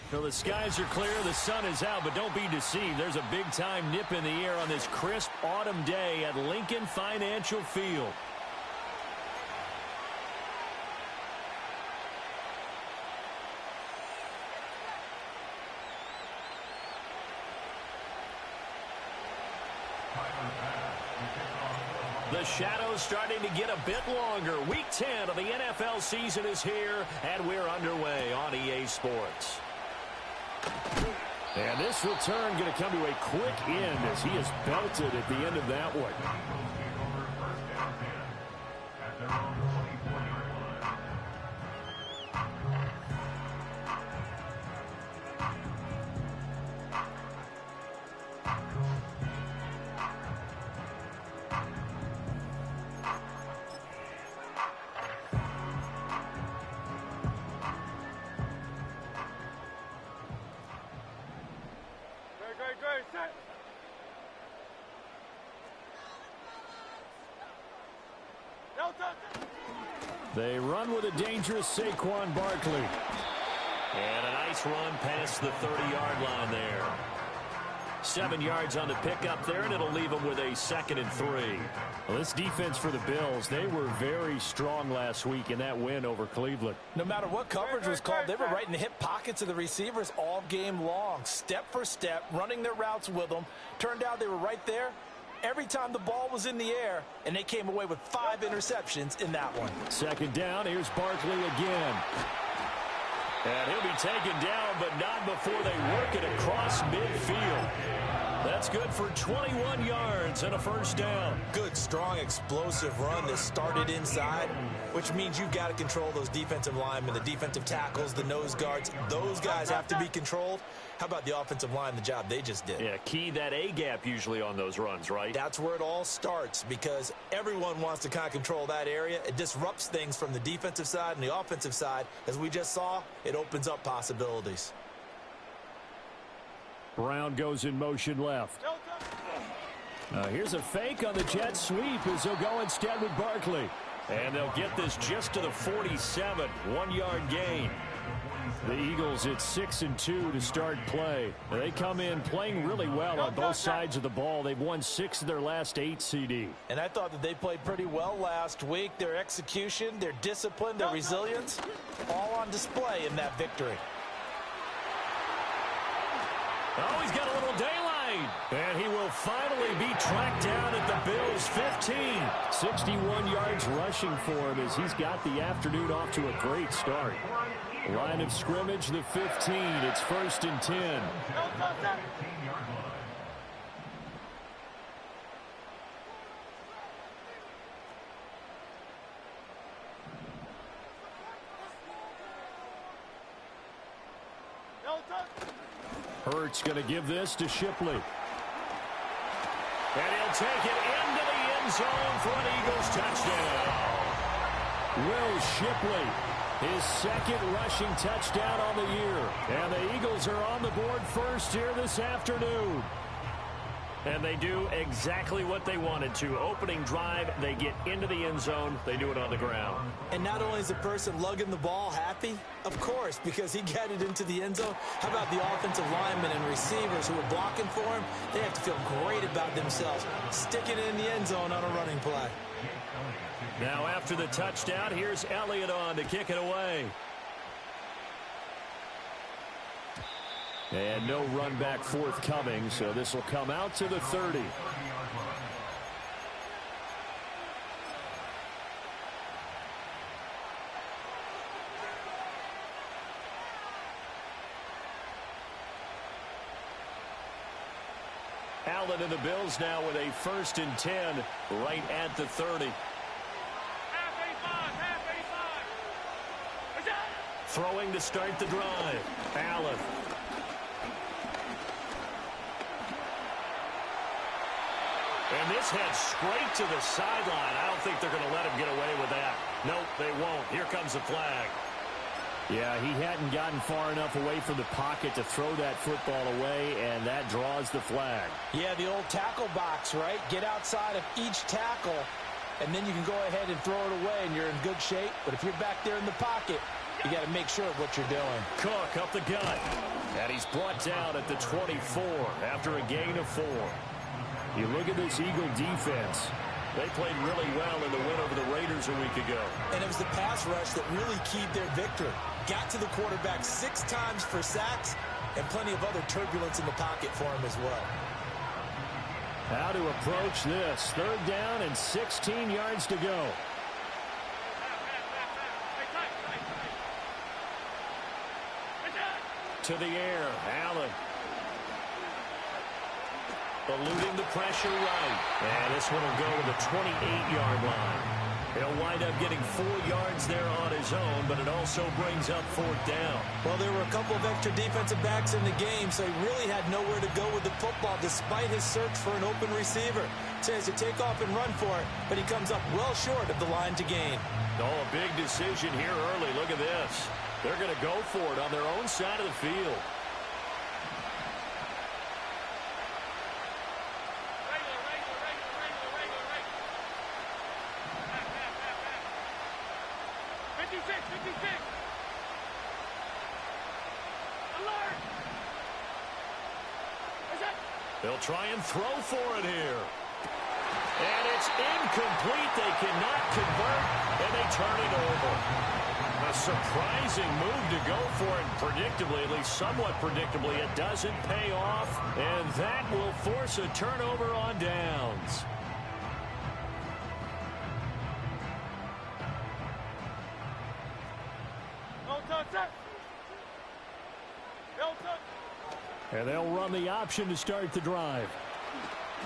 So the skies are clear, the sun is out, but don't be deceived. There's a big-time nip in the air on this crisp autumn day at Lincoln Financial Field. The shadows starting to get a bit longer. Week 10 of the NFL season is here, and we're underway on EA Sports. And this return going to come to a quick end as he is belted at the end of that one. They run with a dangerous Saquon Barkley. And a nice run past the 30-yard line there. 7 yards on the pickup there, and it'll leave them with a 2nd and 3. Well, this defense for the Bills, they were very strong last week in that win over Cleveland. No matter what coverage was called, they were right in the hip pockets of the receivers all game long. Step for step, running their routes with them. Turned out they were right there every time the ball was in the air, and they came away with 5 interceptions in that one. 2nd down, here's Barkley again. And he'll be taken down, but not before they work it across midfield. That's good for 21 yards and a 1st down. Good, strong, explosive run that started inside, which means you've got to control those defensive linemen, the defensive tackles, the nose guards. Those guys have to be controlled. How about the offensive line, the job they just did? Yeah, key that A-gap usually on those runs, right? That's where it all starts because everyone wants to kind of control that area. It disrupts things from the defensive side and the offensive side. As we just saw, it opens up possibilities. Brown goes in motion left. Here's a fake on the jet sweep as they'll go instead with Barkley. And they'll get this just to the 47, 1-yard gain. The Eagles at 6-2 to start play. They come in playing really well on both sides of the ball. They've won 6 of their last 8 CD. And I thought that they played pretty well last week. Their execution, their discipline, their resilience, all on display in that victory. Oh, he's got a little daylight. And he will finally be tracked down at the Bills' 15. 61 yards rushing for him as he's got the afternoon off to a great start. Line of scrimmage, the 15. It's 1st and 10. Hurts going to give this to Shipley. And he'll take it into the end zone for an Eagles touchdown. Will Shipley, his 2nd rushing touchdown on the year. And the Eagles are on the board first here this afternoon. And they do exactly what they wanted to. Opening drive, they get into the end zone. They do it on the ground. And not only is the person lugging the ball happy, of course, because he got it into the end zone. How about the offensive linemen and receivers who are blocking for him? They have to feel great about themselves, sticking it in the end zone on a running play. Now after the touchdown, here's Elliott on to kick it away. And no run back forthcoming, so this will come out to the 30. Allen and the Bills now with a 1st and 10 right at the 30. Throwing to start the drive. Allen. And this heads straight to the sideline. I don't think they're going to let him get away with that. Nope, they won't. Here comes the flag. Yeah, he hadn't gotten far enough away from the pocket to throw that football away, and that draws the flag. Yeah, the old tackle box, right? Get outside of each tackle, and then you can go ahead and throw it away, and you're in good shape. But if you're back there in the pocket, You got to make sure of what you're doing. Cook up the gut. And he's brought down at the 24 after a gain of 4. You look at this Eagle defense. They played really well in the win over the Raiders a week ago. And it was the pass rush that really keyed their victory. Got to the quarterback 6 times for sacks and plenty of other turbulence in the pocket for him as well. How to approach this. 3rd down and 16 yards to go. To the air, Allen. Eluding the pressure right. And this one will go to the 28-yard line. He'll wind up getting 4 yards there on his own, but it also brings up 4th down. Well, there were a couple of extra defensive backs in the game, so he really had nowhere to go with the football despite his search for an open receiver. Tries to take off and run for it, but he comes up well short of the line to gain. Oh, a big decision here early. Look at this. They're going to go for it on their own side of the field. They'll try and throw for it here. And it's incomplete. They cannot convert, and they turn it over. A surprising move to go for it. Predictably, at least somewhat predictably, it doesn't pay off, and that will force a turnover on downs. And they'll run the option to start the drive.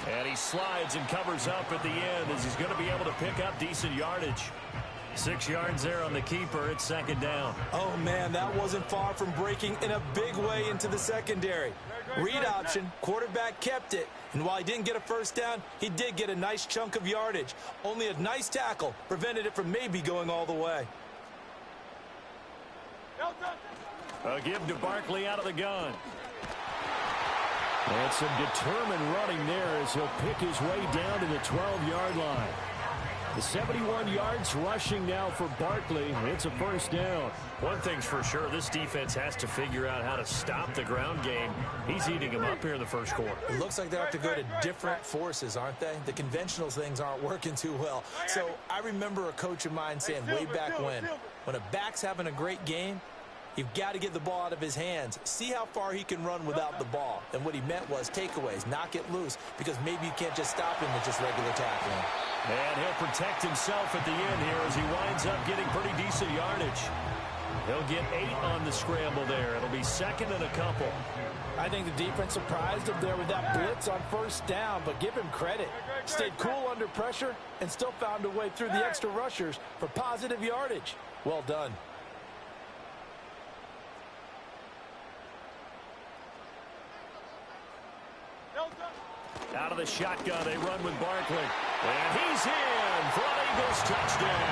And he slides and covers up at the end as he's going to be able to pick up decent yardage. 6 yards there on the keeper. It's 2nd down. Oh, man, that wasn't far from breaking in a big way into the secondary. Read option, quarterback kept it. And while he didn't get a 1st down, he did get a nice chunk of yardage. Only a nice tackle prevented it from maybe going all the way. A give to Barkley out of the gun. And some determined running there as he'll pick his way down to the 12-yard line. The 71 yards rushing now for Barkley. It's a 1st down. One thing's for sure, this defense has to figure out how to stop the ground game. He's eating them up here in the 1st quarter. It looks like they have to go to different forces, aren't they? The conventional things aren't working too well. So I remember a coach of mine saying way back when a back's having a great game, you've got to get the ball out of his hands. See how far he can run without the ball. And what he meant was takeaways, knock it loose, because maybe you can't just stop him with just regular tackling. And he'll protect himself at the end here as he winds up getting pretty decent yardage. He'll get 8 on the scramble there. It'll be 2nd and a couple. I think the defense surprised him there with that blitz on 1st down, but give him credit. Stayed cool under pressure and still found a way through the extra rushers for positive yardage. Well done. Out of the shotgun, they run with Barkley. And he's in for an Eagles touchdown.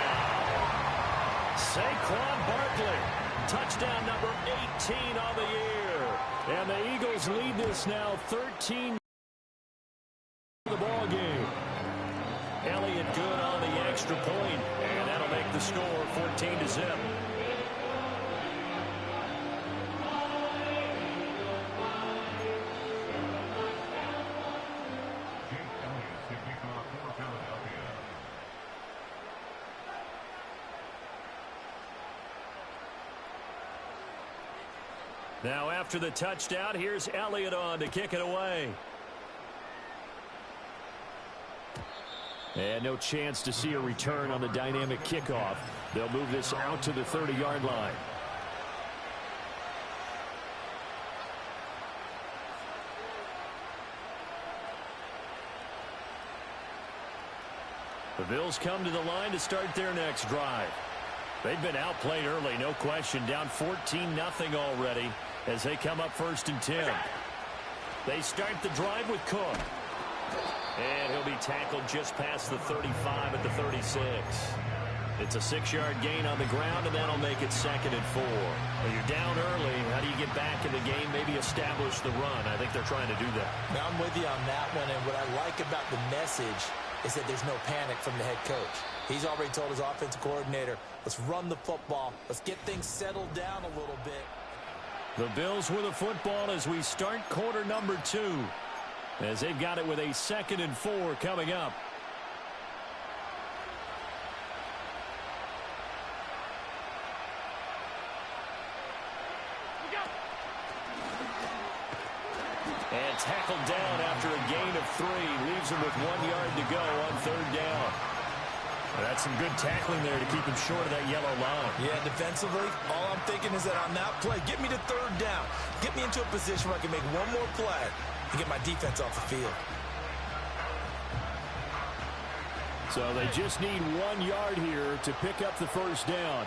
Saquon Barkley, touchdown number 18 on the year. And the Eagles lead this now 13 the ball game. Elliott good on the extra point, and that'll make the score 14-0. Now after the touchdown, here's Elliott on to kick it away. And no chance to see a return on the dynamic kickoff. They'll move this out to the 30-yard line. The Bills come to the line to start their next drive. They've been outplayed early, no question. Down 14-0 already as they come up 1st and 10. They start the drive with Cook. And he'll be tackled just past the 35 at the 36. It's a 6-yard gain on the ground, and that'll make it 2nd and 4. Well, you're down early. How do you get back in the game? Maybe establish the run. I think they're trying to do that. Now I'm with you on that one, and what I like about the message is that there's no panic from the head coach. He's already told his offensive coordinator, let's run the football. Let's get things settled down a little bit. The Bills with the football as we start quarter number 2. As they've got it with a 2nd and 4 coming up. And tackled down after a gain of 3. Leaves him with 1 yard to go on 3rd down. That's some good tackling there to keep him short of that yellow line. Yeah, defensively, all I'm thinking is that on that play, get me to 3rd down. Get me into a position where I can make one more play and get my defense off the field. So they just need 1 yard here to pick up the 1st down.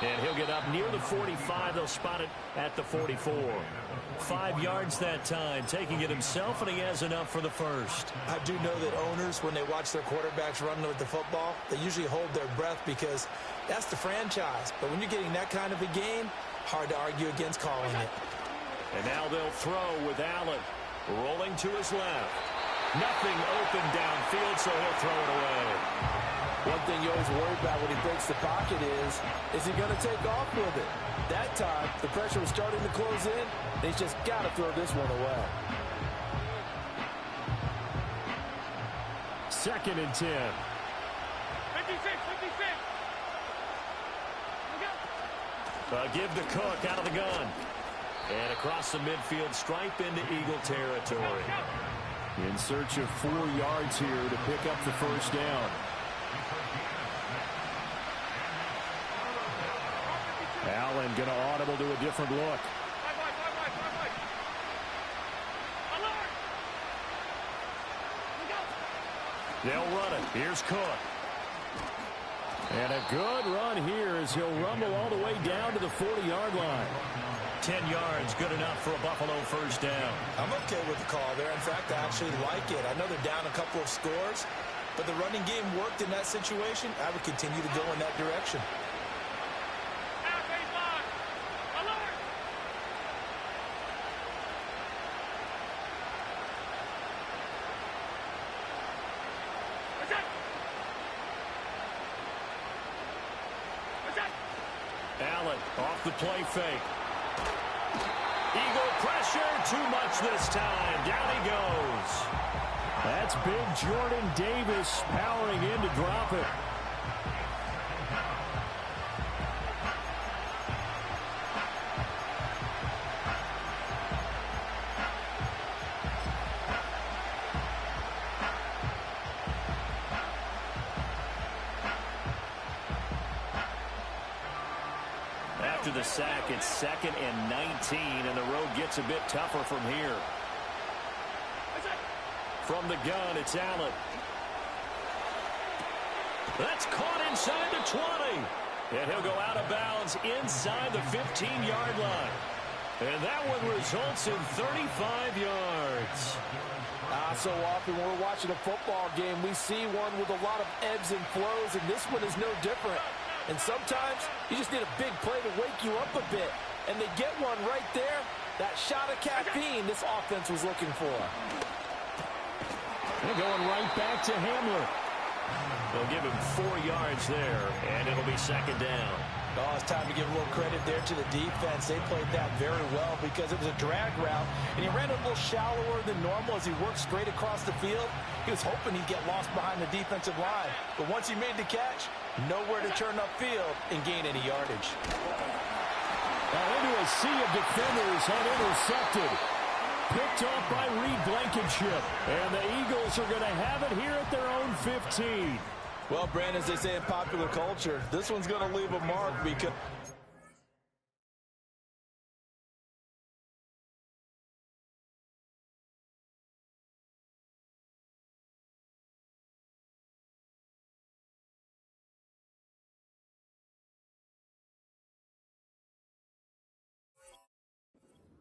And he'll get up near the 45. They'll spot it at the 44. 5 yards that time, taking it himself, and he has enough for the 1st. I do know that owners, when they watch their quarterbacks running with the football, they usually hold their breath because that's the franchise. But when you're getting that kind of a game, hard to argue against calling it. And now they'll throw with Allen rolling to his left. Nothing open downfield, so he'll throw it away. One thing you always worry about when he breaks the pocket is he going to take off with it? That time, the pressure was starting to close in, and he's just got to throw this one away. 2nd and 10. 56. Give to Cook out of the gun. And across the midfield stripe into Eagle territory. In search of 4 yards here to pick up the 1st down. Allen going to audible to a different look. They'll run it. Here's Cook. And a good run here as he'll rumble all the way down to the 40-yard line. 10 yards, good enough for a Buffalo 1st down. I'm okay with the call there. In fact, I actually like it. I know they're down a couple of scores, but the running game worked in that situation. I would continue to go in that direction. Allen off the play fake. Eagle pressure, too much this time. Down he goes. That's big Jordan Davis powering in to drop it. After the sack, it's 2nd and 19, and the road gets a bit tougher from here. From the gun, it's Allen. That's caught inside the 20. And he'll go out of bounds inside the 15-yard line. And that one results in 35 yards. So often when we're watching a football game, we see one with a lot of ebbs and flows, and this one is no different. And sometimes you just need a big play to wake you up a bit. And they get one right there. That shot of caffeine this offense was looking for. They're going right back to Hamler. They'll give him 4 yards there, and it'll be 2nd down. Oh, it's time to give a little credit there to the defense. They played that very well because it was a drag route, and he ran a little shallower than normal as he worked straight across the field. He was hoping he'd get lost behind the defensive line, but once he made the catch, nowhere to turn upfield and gain any yardage. Now into a sea of defenders and intercepted. Picked off by Reed Blankenship, and the Eagles are going to have it here at their own 15. Well, Brandon, as they say in popular culture, this one's going to leave a mark because...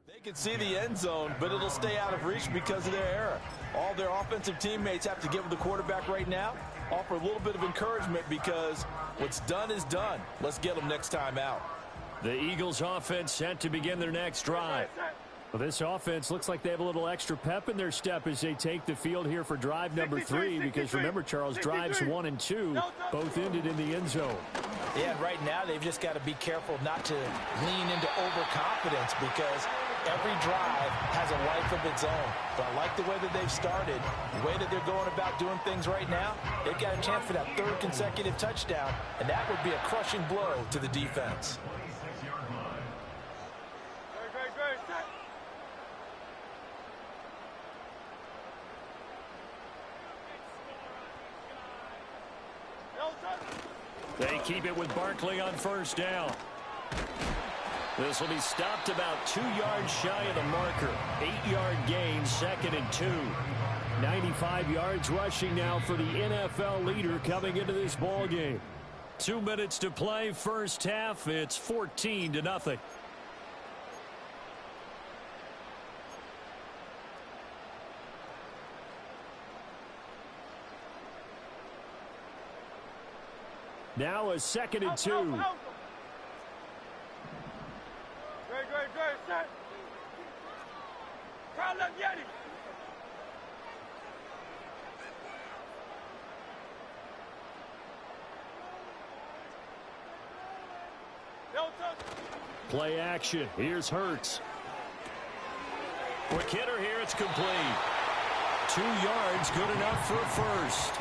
They can see the end zone, but it'll stay out of reach because of their error. All their offensive teammates have to give the quarterback right now, offer a little bit of encouragement because what's done is done. Let's get them next time out. The Eagles offense set to begin their next drive. Well, this offense looks like they have a little extra pep in their step as they take the field here for drive number 3, because remember, Charles, drives 1 and 2 both ended in the end zone. Yeah, and right now they've just got to be careful not to lean into overconfidence, because every drive has a life of its own. But I like the way that they've started, the way that they're going about doing things right now. They've got a chance for that 3rd consecutive touchdown, and that would be a crushing blow to the defense. They keep it with Barkley on 1st down. This will be stopped about 2 yards shy of the marker. 8-yard gain, 2nd and 2. 95 yards rushing now for the NFL leader coming into this ball game. 2 minutes to play, first half. It's 14-0. Now a 2nd and 2. Great, set. Crowd left Yeti. Play action. Here's Hurts. Quick hitter here. It's complete. 2 yards, good enough for a first.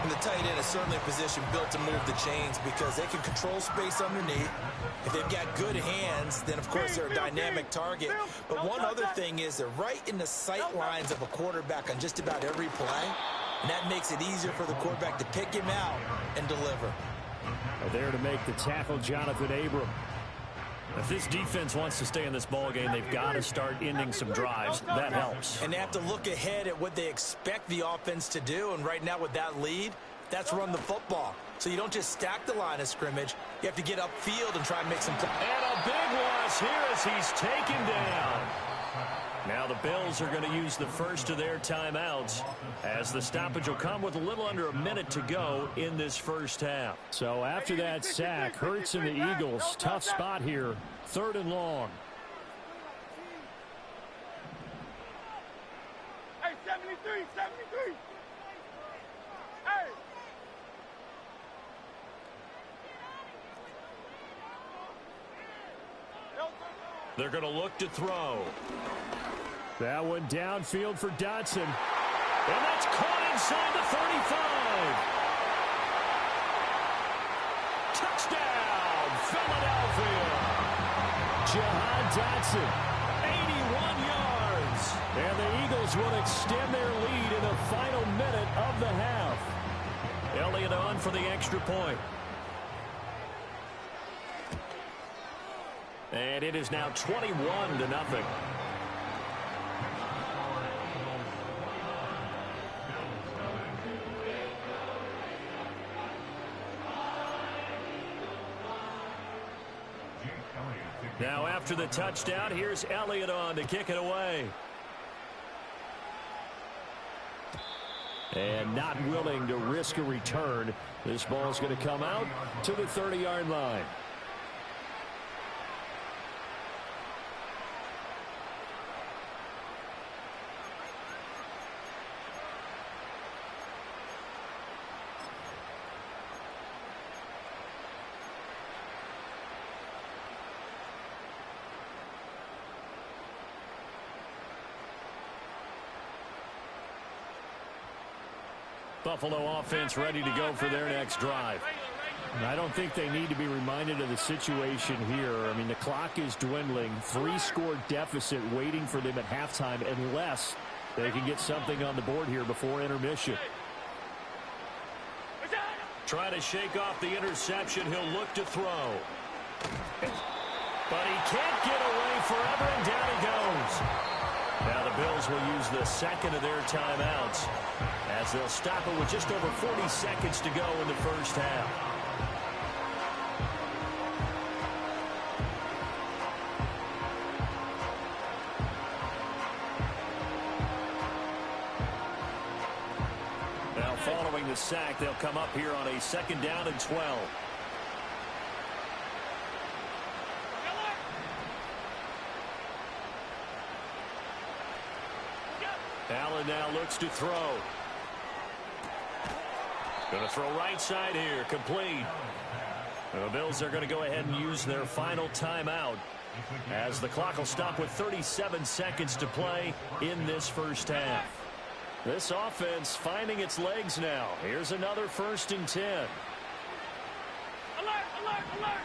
And the tight end is certainly a position built to move the chains, because they can control space underneath. If they've got good hands, then of course they're a dynamic target. But one other thing is they're right in the sight lines of a quarterback on just about every play. And that makes it easier for the quarterback to pick him out and deliver. There to make the tackle, Jonathan Abram. If this defense wants to stay in this ball game, they've got to start ending some drives. That helps. And they have to look ahead at what they expect the offense to do. And right now with that lead, that's run the football. So you don't just stack the line of scrimmage. You have to get upfield and try and make some plays. And a big loss here as he's taken down. Now the Bills are going to use the first of their timeouts, as the stoppage will come with a little under a minute to go in this first half. So after that sack, Hurts and the Eagles, tough spot here, 3rd and long. Hey, 73. Hey. They're going to look to throw. That one downfield for Dotson. And that's caught inside the 35. Touchdown, Philadelphia. Jahan Dotson, 81 yards. And the Eagles will extend their lead in the final minute of the half. Elliott on for the extra point. And it is now 21-0. Now after the touchdown, here's Elliott on to kick it away. And not willing to risk a return. This ball's going to come out to the 30-yard line. Buffalo offense ready to go for their next drive. I don't think they need to be reminded of the situation here. I mean, the clock is dwindling. 3-score deficit waiting for them at halftime, unless they can get something on the board here before intermission. Trying to shake off the interception. He'll look to throw. But he can't get away forever, and down he goes. Now the Bills will use the second of their timeouts, as they'll stop it with just over 40 seconds to go in the first half. Now following the sack, they'll come up here on a 2nd down and 12. Allen now looks to throw. Going to throw right side here. Complete. The Bills are going to go ahead and use their final timeout as the clock will stop with 37 seconds to play in this first half. This offense finding its legs now. Here's another 1st and 10. Alert, alert, alert.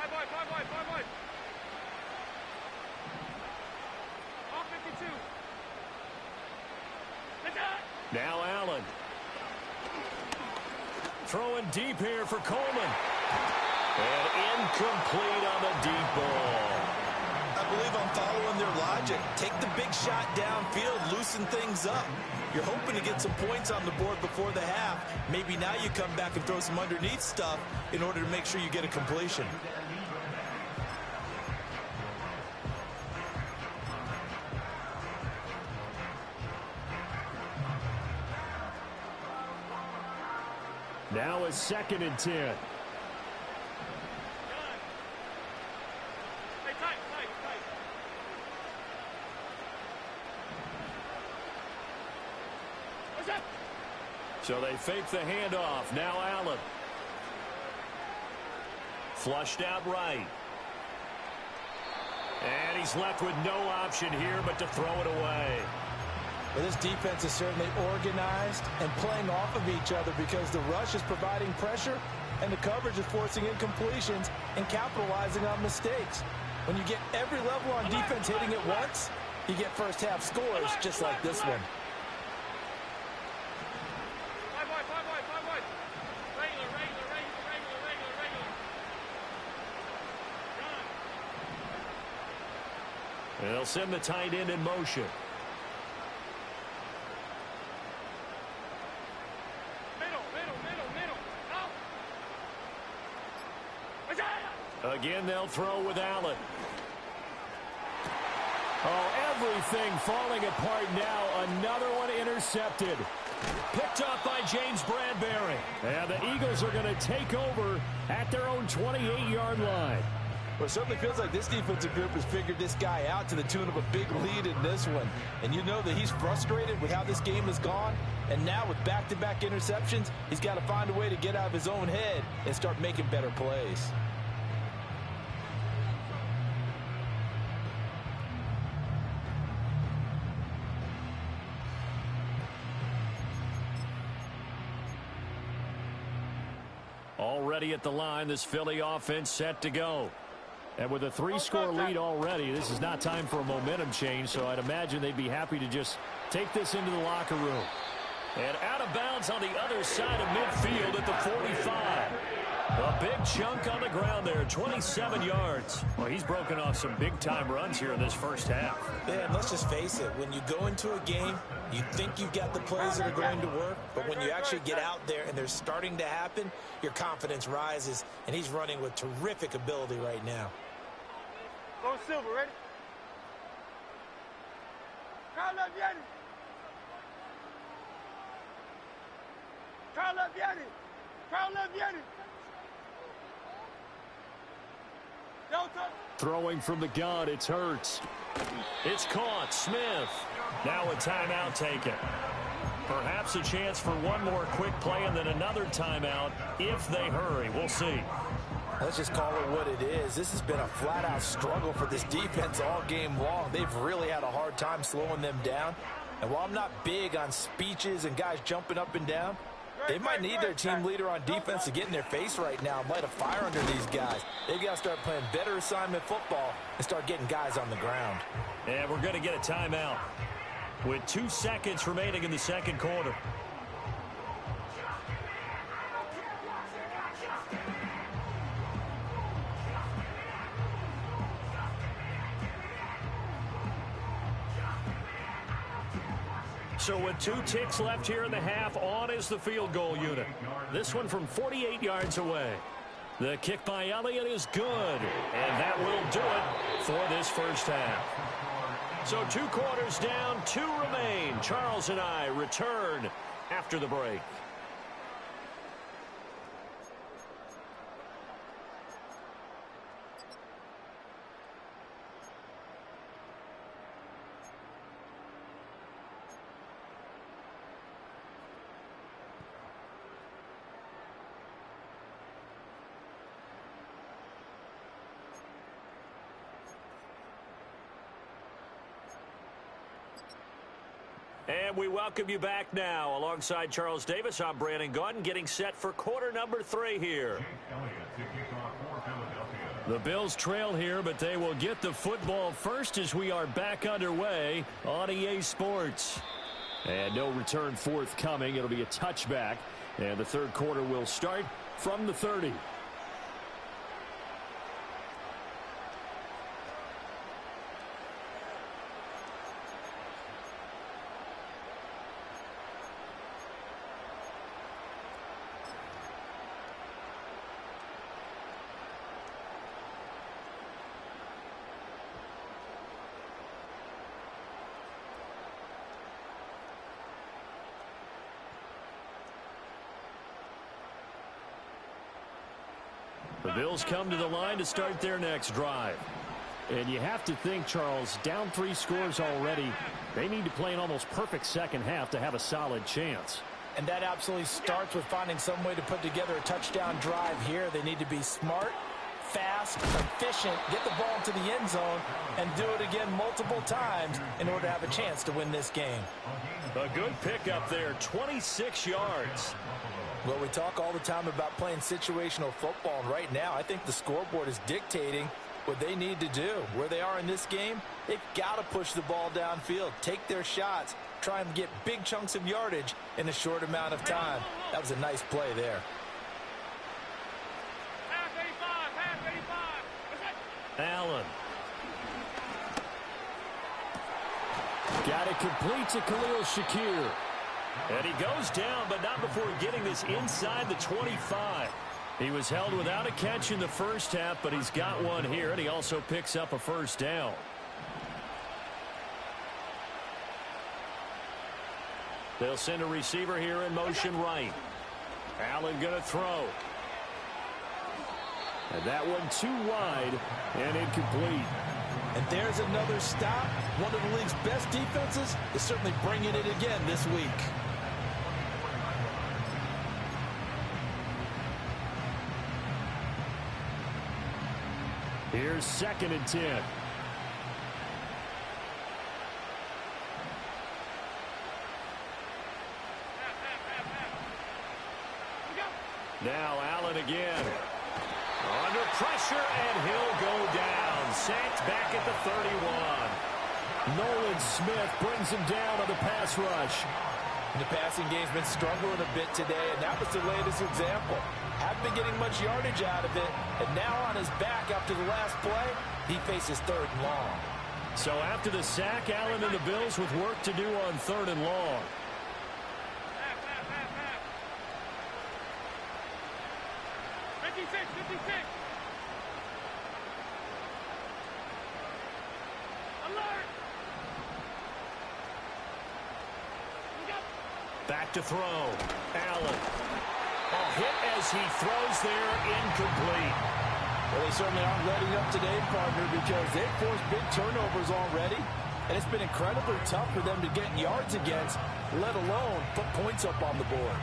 5 wide, 5 wide, 5 wide. All 52. Let's go. Now Allen. Throwing deep here for Coleman. And incomplete on the deep ball. I believe I'm following their logic. Take the big shot downfield, loosen things up. You're hoping to get some points on the board before the half. Maybe now you come back and throw some underneath stuff in order to make sure you get a completion. Now it's 2nd and 10. Hey, tight, tight, tight. What's up? So they fake the handoff. Now Allen. Flushed out right. And he's left with no option here but to throw it away. Well, this defense is certainly organized and playing off of each other because the rush is providing pressure and the coverage is forcing incompletions and capitalizing on mistakes. When you get every level on defense hitting it once, you get first half scores just like this one. 5 wide, 5 wide, 5 wide. Regular, regular, regular, regular, regular, regular. Done. And they'll send the tight end in motion. Again, they'll throw with Allen. Oh, everything falling apart now. Another one intercepted. Picked up by James Bradbury. And the Eagles are going to take over at their own 28-yard line. Well, it certainly feels like this defensive group has figured this guy out to the tune of a big lead in this one. And you know that he's frustrated with how this game has gone. And now with back-to-back interceptions, he's got to find a way to get out of his own head and start making better plays. Already at the line, this Philly offense set to go. And with a 3-score lead already, this is not time for a momentum change, so I'd imagine they'd be happy to just take this into the locker room. And out of bounds on the other side of midfield at the 45. A big chunk on the ground there, 27 yards. Well, he's broken off some big-time runs here in this first half. Yeah, and let's just face it. When you go into a game, you think you've got the plays that are going to work, but when you actually get out there and they're starting to happen, your confidence rises, and he's running with terrific ability right now. Go Silver, ready? Carl up, Yanni. Carl up, Yanni. Carl up, Yanni. Throwing from the gun, it's Hurts. It's caught. Smith. Now a timeout taken. Perhaps a chance for one more quick play and then another timeout if they hurry. We'll see. Let's just call it what it is. This has been a flat-out struggle for this defense all game long. They've really had a hard time slowing them down. And while I'm not big on speeches and guys jumping up and down, they might need their team leader on defense to get in their face right now and light a fire under these guys. They've got to start playing better assignment football and start getting guys on the ground. And we're going to get a timeout with 2 seconds remaining in the second quarter. So with 2 ticks left here in the half, on is the field goal unit. This one from 48 yards away. The kick by Elliott is good, and that will do it for this first half. So 2 quarters down, 2 remain. Charles and I return after the break. And we welcome you back now. Alongside Charles Davis, I'm Brandon Gaudin, getting set for quarter number 3 here. The Bills trail here, but they will get the football first as we are back underway on EA Sports. And no return forthcoming. It'll be a touchback. And the third quarter will start from the 30. The Bills come to the line to start their next drive. And you have to think, Charles, down 3 scores already. They need to play an almost perfect second half to have a solid chance. And that absolutely starts with finding some way to put together a touchdown drive here. They need to be smart, fast, efficient, get the ball into the end zone, and do it again multiple times in order to have a chance to win this game. A good pickup there, 26 yards. Well, we talk all the time about playing situational football, and right now I think the scoreboard is dictating what they need to do. Where they are in this game, they've got to push the ball downfield, take their shots, try and get big chunks of yardage in a short amount of time. That was a nice play there. Half 85. Allen. Got it complete to Khalil Shakir. And he goes down, but not before getting this inside the 25. He was held without a catch in the first half, but he's got one here, and he also picks up a first down. They'll send a receiver here in motion right. Allen going to throw. And that one too wide and incomplete. And there's another stop. One of the league's best defenses is certainly bringing it again this week. Here's 2nd and 10. Now Allen again. Under pressure, and he'll go down. Sacked back at the 31. Nolan Smith brings him down on the pass rush. And the passing game's been struggling a bit today, and that was the latest example. Haven't been getting much yardage out of it, and now on his back after the last play, he faces 3rd and long. So after the sack, Allen and the Bills with work to do on 3rd and long. 56. Alert! Back to throw. Allen. A hit as he throws there, incomplete. Well, they certainly aren't letting up today, partner, because they've forced big turnovers already, and it's been incredibly tough for them to get yards against, let alone put points up on the board.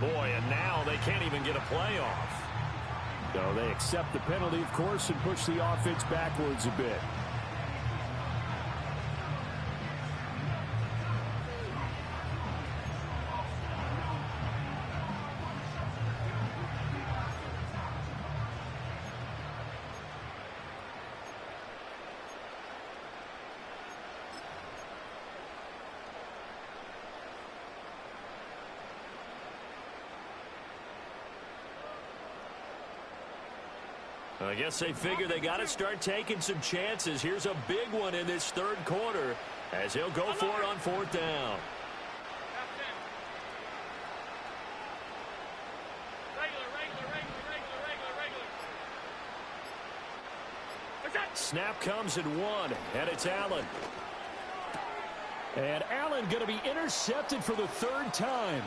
Boy, and now they can't even get a playoff. So they accept the penalty, of course, and push the offense backwards a bit. I guess they figure they got to start taking some chances. Here's a big one in this 3rd quarter as he'll go for it on 4th down. Regular. Snap comes at 1, and it's Allen. And Allen going to be intercepted for the third time.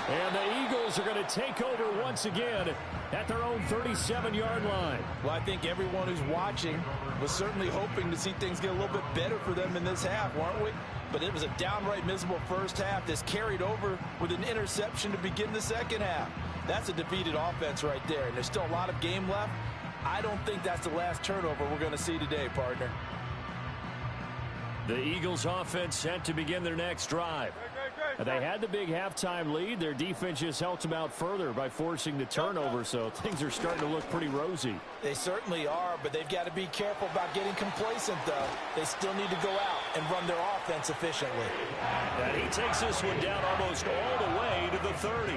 And the Eagles are going to take over once again at their own 37-yard line. Well, I think everyone who's watching was certainly hoping to see things get a little bit better for them in this half, weren't we? But it was a downright miserable first half that's carried over with an interception to begin the second half. That's a defeated offense right there, and there's still a lot of game left. I don't think that's the last turnover we're going to see today, partner. The Eagles offense set to begin their next drive. They had the big halftime lead. Their defense just helped them out further by forcing the turnover, so things are starting to look pretty rosy. They certainly are, but they've got to be careful about getting complacent, though. They still need to go out and run their offense efficiently. And he takes this one down almost all the way to the 30.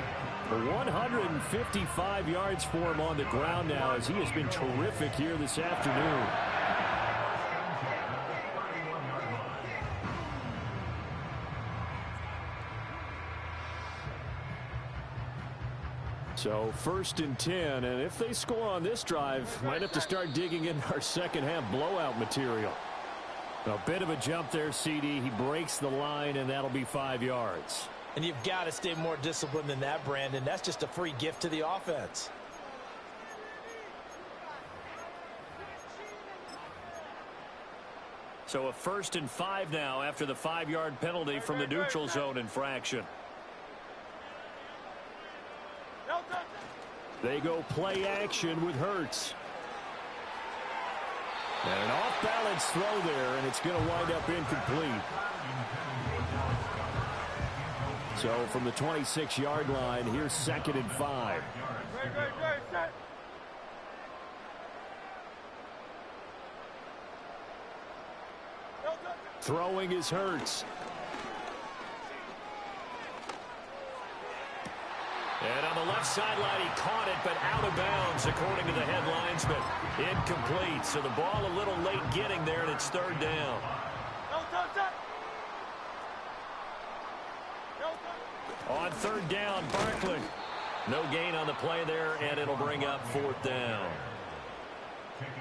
155 yards for him on the ground now, as he has been terrific here this afternoon. So 1st and 10, and if they score on this drive, might have to start digging in our second half blowout material. A bit of a jump there, CD. He breaks the line, and that'll be 5 yards. And you've got to stay more disciplined than that, Brandon. That's just a free gift to the offense. So a 1st and 5 now after the 5-yard penalty from the neutral zone infraction. They go play action with Hurts. And an off-balance throw there, and it's going to wind up incomplete. So from the 26-yard line, here's 2nd and 5. Throwing is Hurts. And on the left sideline, he caught it, but out of bounds, according to the headlines, but incomplete. So the ball a little late getting there, and it's 3rd down. On 3rd down, Barkley. No gain on the play there, and it'll bring up 4th down.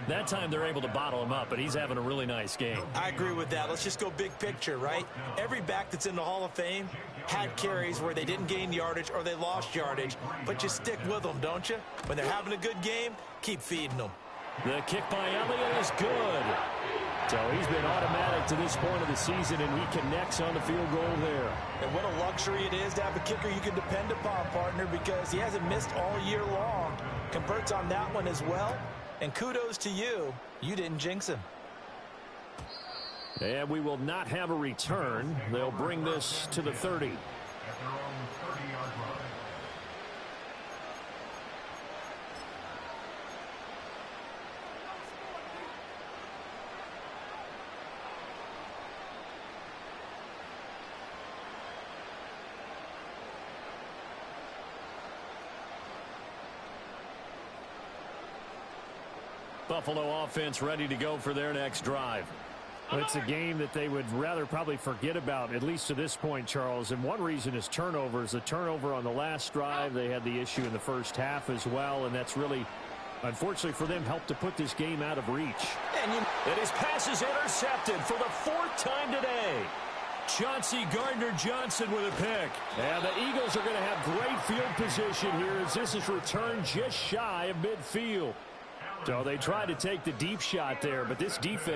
That time they're able to bottle him up, but he's having a really nice game. I agree with that. Let's just go big picture, right? Every back that's in the Hall of Fame had carries where they didn't gain yardage or they lost yardage, but you stick with them, don't you? When they're having a good game, keep feeding them. The kick by Elliott is good. So he's been automatic to this point of the season, and he connects on the field goal there. And what a luxury it is to have a kicker you can depend upon, partner, because he hasn't missed all year long. Converts on that one as well. And kudos to you. You didn't jinx him. And we will not have a return. They'll bring this to the 30. Buffalo offense ready to go for their next drive. It's a game that they would rather probably forget about, at least to this point, Charles. And one reason is turnovers. The turnover on the last drive, they had the issue in the first half as well, and that's really, unfortunately for them, helped to put this game out of reach. And his pass is intercepted for the 4th time today. Chauncey Gardner-Johnson with a pick. And the Eagles are going to have great field position here as this is returned just shy of midfield. So they tried to take the deep shot there, but this defense